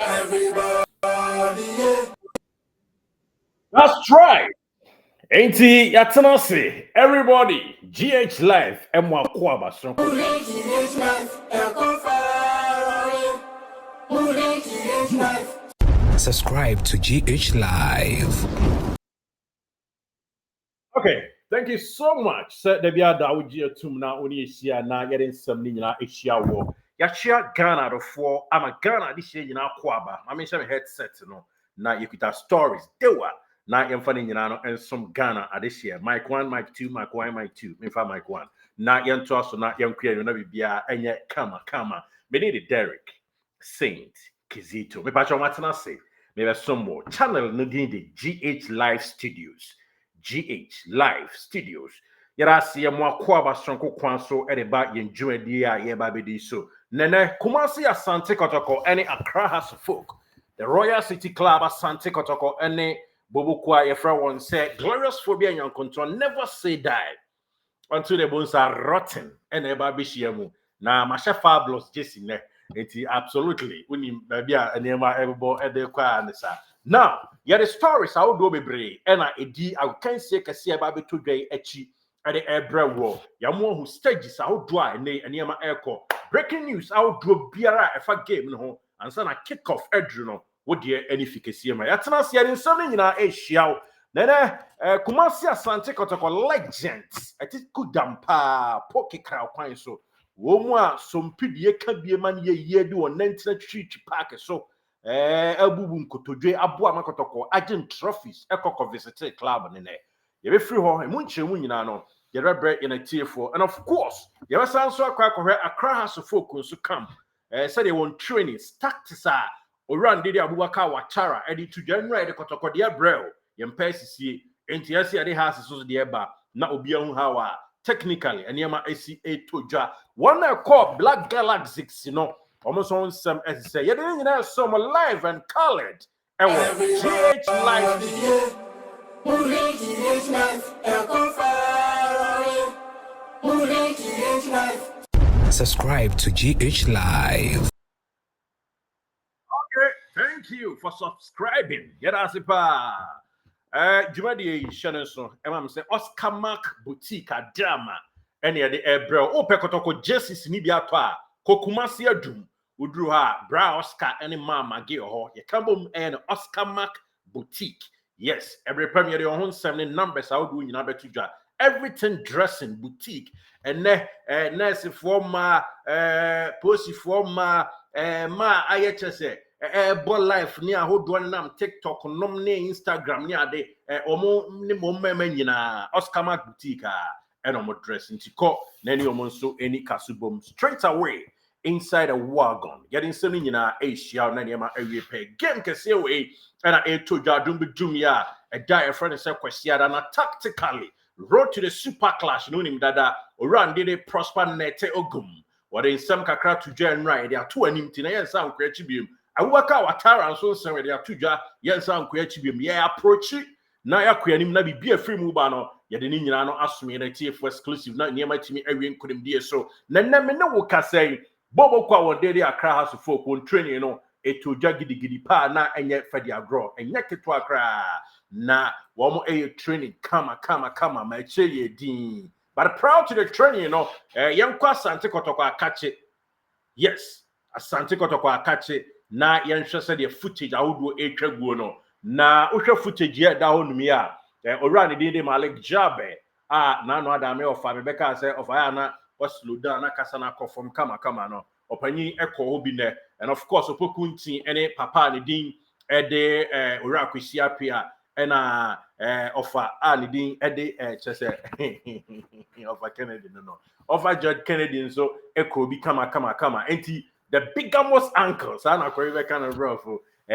Everybody, yeah. That's right. Ain't he? Yatanasi. Everybody. GH Live. Emwa Kwaba Sonko. GH life, echo fire. GH life. Subscribe to GH Live. Okay. Thank you so much. Sir Debia Dawuji Tumna Uni Asia na getting some Nina Asia war. Yachia Ghana the four. I'm a Ghana this year, Kwaba. I mean, some headset, Now you could have stories. Dewa. Now you're finding, and some Ghana this year. Mic 1, mic 2, mic 1, mic 2. Me for mic 1. Now you're to us, not young queer, you know, be and yet, kama. Me need Derek, Saint, Kizito. Me patch on what I say. Maybe some more. Channel no the GH Live Studios. GH Live Studios. Yara see mo kwaba sonko kwanso e de ba yenju adi a ye ba bedi so. Nene Kumasi Asante Kotoko any Accra has folk. The Royal City Club Asante Kotoko any Bobukwa Efra one said glorious phobia and control never say die until the bones are rotten and eba bishiamu. Na masha fabulous jesi ne. Eti absolutely. Uni babia enema everbo edekwa anisa. Now, yeah, the stories I would do be and I can say kasi about today echi at the air war. Yamu who stages I would dry and yama airco. Breaking news I would do biara if I game no and son a kick off edruno. Would ye any efficacy my atnas yet in something in our Asia. Nene Kumasi Asante Kotoko legends. I think good dampa poke crow pine so. Womwa some pidie can be a man ye do on 19th Street Park so. Elbubum Kotodwe Abua Makotoko agent trophies Ekoko visited club in there. You be free home and munche muninano. You read in a tier for, and of course, you ever sound so Accra has a folk to come. Said they want trainings, tactics are or run Didi Abubaka Watara, Eddie to January the Kotoko dear Brel, Yempesi, NTSC the house is the eba, not Obion Hawa, technically, and Yama ACA Toja. One called Black Galaxies, almost on some as say, you didn't know some alive and colored. And GH Live. GH life, echo fire. GH life. Subscribe to GH Live. Okay, thank you for subscribing. Get us Jumadi Shannon, and say Oscar Mark Boutique Adama, any of the air bro, oh, Pekotoko Jessis Nibia Pa, Kokumasi Adum, Udruha, Bra Oscar, any mama, give her, Yakambum and Oscar Mark Boutique. Yes, every premier your own 7 numbers I would do in number 2 jar. Everything dressing boutique and nurse forma posy forma ma IHS ball life near hold one nam TikTok nom ne Instagram near de omo ni mo mema nyina Oscar Mark Boutique and omo dressing tiko nani omo so any kasubom straight away inside a wagon getting something in our Asia na ma pay game kese we and I to jadum be dumia a die friend say kwesiada na tactically road to the super clash no nim dada oran did it prosper nete ogum what in some kakra to join right there are two anim tina yen sound creachi bium I work out watara and so say there are two ja yen sound creachi bium yeah approach it na ya kwanim na bi a free move no ye de ni nyina no asome na tie for exclusive na niam atimi awie nkodem die so na me no wo ka say bobo kwa won dey Accra house folk on training no eto gidi pa na enye fadi agro enye keto akra na womo training kama ma eche ye din but proud to the training yenkwa Asante Kotoko akache yes Asante Kotoko akache na yenhwe se the footage awodo etwaguo no na wohwe footage ye da ho numi a orani dey Malik Jabe na no adame ofa me beka say ofa ya na slow down na kasa na perform kama no opanyi ekọ obi ne and of course opokuntin ene papa ne din ede ora kwisia pia ena ofa ne din ede chese ofa Kennedy no ofa George Kennedy so ekọ obi kama enti the biggest uncles na kwere kind of rough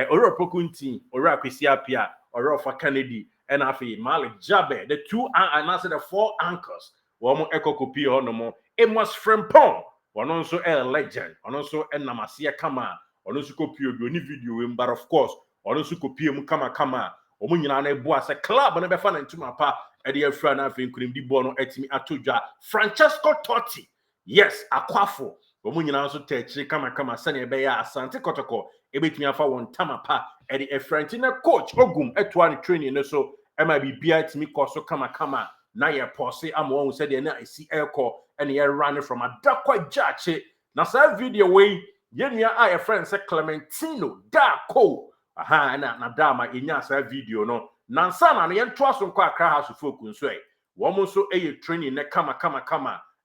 ora opokuntin ora kwisia pia ora ofa Kennedy and afi Malik Jabe the two and I said the 4 uncles womo ekọ kopi hono Amos Frempong, one also a legend, one also a Namasia Kama, one also copy of any video, but of course, one also copy of Kama, Omunyan Boas, a club, and never found into my pa, a dear friend of him couldn't be born at me Atuja, Francesco Totti, yes, a quaffo, Omunyan also teach Kama, Sunny Bay, Asante Kotoko, ebetumi afa won tamapa e de efrantina coach ogum etoa ne training no so e ma bibia timi koso kama na ye pose ama won se de na esi ekọ ene ye run from adakwa jache na sa video we yenua a ye friend se Clementino Dako na dama enya sa video no nansa na ye nto aso nkọ Accra House of Folk nso e wo mo so eye training ne kama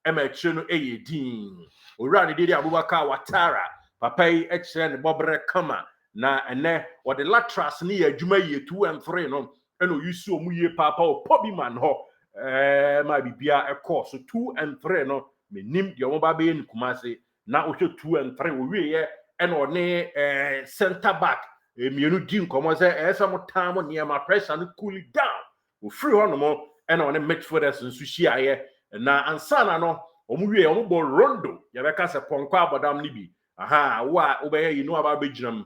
ema eche no eye din owura ne dede Abubakar Watara papa yi eche ne bobre kama na ene wo de latras ne ye adwuma ye 2 and 3 no eno yusu omu ye papa o pobi man ho ma bibia ekọ so 2 and 3 no menim de omo ba be ni Kumase na o hwe 2 and 3 wo wie ye eno ne center back mienu di nkomo se esam tam ne ma pressure no cool down o free ho no mo eno ne midfielders nso hia ye na ansana no omu wie omu bo rondo ye be ka se ponko abodam ni bi wa obeye yi no aba beginam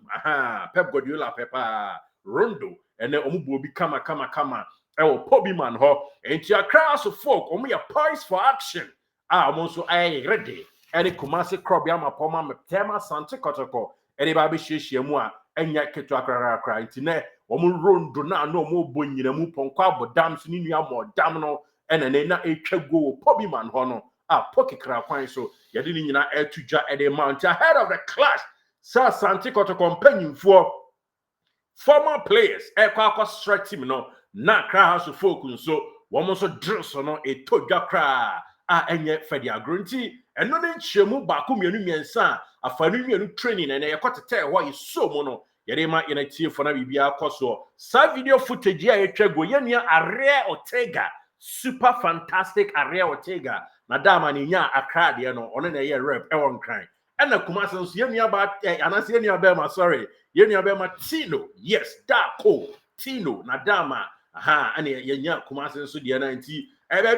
Pep Guardiola pepa rondo ene omu bo bi kama ewo pobi man ho enti Accra House of Folk omu ya poised for action omu so ready ene Kumase club ya mapoma metema Sante Kotoko ene ba be hyiehia mu a enya keto akra enti ne omu rondo na omu bo nyina mu ponko abodam so ni nua modam no ene na etwa go pobi man ho no pokikra kwan so yede ni nyina etudwa ede mount ahead of the clash Sante Kotoko mpanyimfo former players ekwa strike team no na Accra House of Folk nso wo so drills no etodwa kra enye fedi agronti eno ne nchemu ba ko mienu afanu mienu training na yekotete ho yiso mu no yede ma yena tie fo na bibia akoso sa video footage ya etwago yenua Area Ortega super fantastic Area Ortega na dama ni nya Accra de no ono na ye rep e won kran ena Kumase nso yenua ba anase yenua be ma sorry yenua be ma Tino yes Dako Tino na dama ane yenya Kumase nso de na nti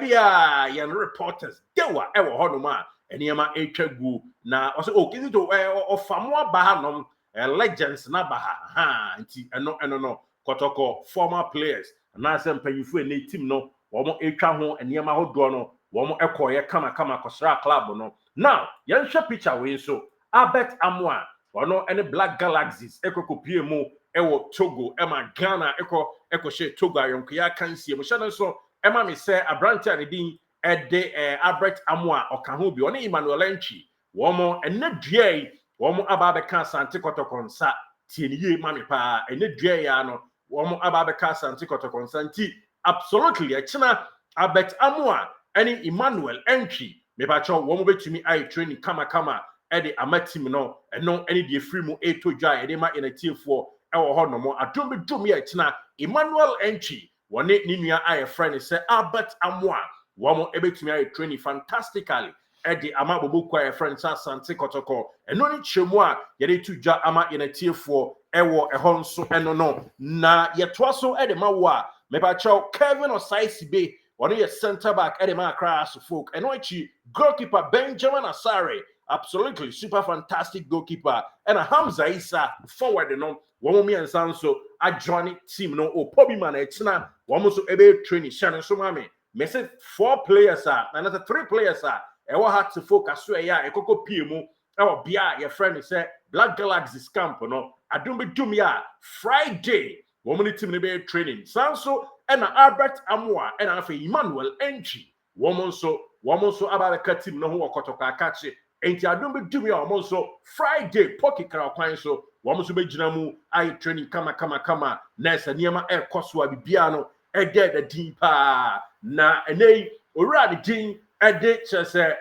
bia yen reporters dewa e wo hono ma eniema etwagu na o se kizi to ofamo aba hanom legends na ba nti eno no Kotoko former players na se mpanyifo ne team no wo mo etwa ho eniema hodo no wo mo ekoye kama kosra club no now yen hwe picture we so Albert Amoa ono ene Black Galaxies ekokopie mu ewo Togo ema Ghana eko she Togo ayonkoya kansie mo hye so ema me se abrante ne din ede Albert Amoa okaho bi one Emmanuel Enchi wo mo ene duai wo mo aba be kan Sante Kotoko nsa tie ne ye ma me pa ene duai ya no wo mo aba be kan Sante Kotoko nsa nti absolutely ekina Albert Amoa ene Emmanuel Enchi me ba cho wo mo betumi ai training kama ede amatim no eno ene de free mu etodwa ede ma enatiefo ewo ho no mo adom ye ekina Emmanuel Enchi wone ni nua aye friend say Albert Amoa wo mo ebetumi aye training fantastically ede ama bobokwa aye friend sa Sante Kotoko eno ni chemu a yede tudwa ama enatiefo ewo eho nso eno no na yetoa so ede ma wo a me ba cho Kevin Osaisibe wone ye center back ede ma Accra House of Folk eno echi goalkeeper Benjamin Asare absolutely super fantastic goalkeeper and Hamza Isa forward no womo mi ensanso a join team no pobi man etina womo so ebe training shan so mame me say 4 players another 3 players e wo hat to focus so ya ekoko pie mu e wo bia your friend say Black Galaxies camp no adum bedum ya Friday womo ni team no be training sanso and Albert Amoa and afa Emmanuel Enchi womo so aba ka team no ho Kotoko akache enti adom bedum ya omo so Friday pokikra kwan so wo so begina mu ai training kama nesa niema ekoso abibia no ede da din pa na enei owura de din ede chese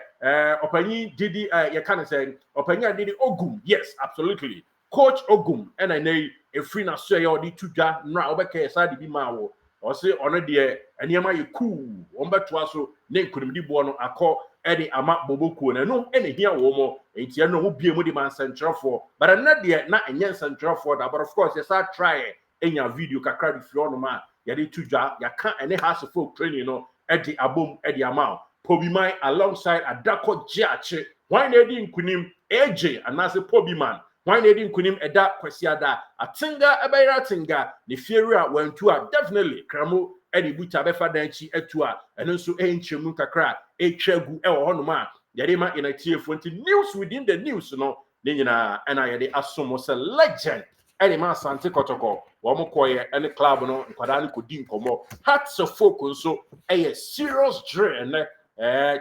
opanyi didi ye kan say opanyi didi Ogum yes absolutely coach Ogum and enei efri na so ye odi tudwa nra obeka ye sa de bi ma wo o se ono de eniema ye cool wo beto aso ne nkunimdi bo no akọ edi ama bobokuo na no ene hia wo mo enti no wo bie mu di man centralfo but na de na enye centralfo da but of course yes I try enya video kakra di fio no ma ya de tudwa ya kan ene House of Folk training no edi abom edi ama Pobiman alongside Adako Jiache why na edi nkunim AJ anase Pobiman why na edi nkunim eda kwasiada atinga ebeira tinga ne fieri a wantu a definitely kramo edi buta befa danchi etu a eno nso enchemu kakra etwagu ewo honoma yade ma inatiefo nti news within the news no ne nyinaa ɛna yɛde asom sɛ legend ɛde ma Asante Kotoko wɔn kɔyɛ ɛne club no nkwadaa no kɔdi nkɔmmɔ Hearts of Folk nso ɛyɛ serious drill ɛnɛ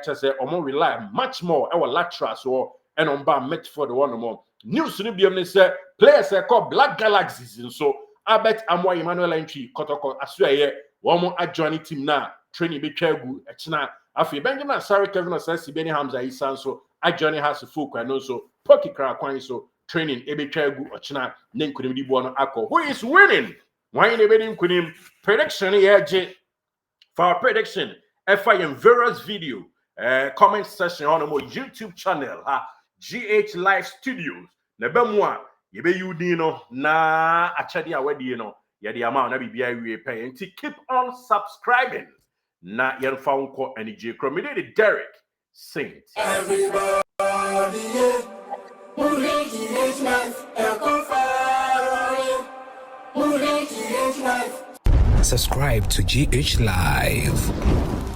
kyɛ sɛ ɔmo rely much more ɛwɔ lateral so ɛna ɔmo ba Metford wɔn mo news no biam ne sɛ players ɛkɔ Black Galaxies nso Albert Amoy Emmanuel Entry Kotoko aso ɛyɛ wɔn adjoining team na training betwa agu ɛkyena afei Benjamin Asare Kevin Osasi Benny Hamza Isa nso adjoining Hearts of Folk ɛno nso Poki Krakwan so training ebetwa agu ɔkyena ne nkunim di boɔ no akɔ who is winning wɔn ne bedi nkunim prediction yɛ for our prediction ɛfa yɛn various video comment section on our YouTube channel GH Live Studios na ba mu a yɛbɛyi udin no na akyɛde a wadie no yɛde ama na bibia wie pɛ nti keep on subscribing na yɛmfa nkɔ anigye kro me de Derek Saint Everybody, yeah. Moving GH Life, Echo Fire. Moving GH Life. Subscribe to GH Live.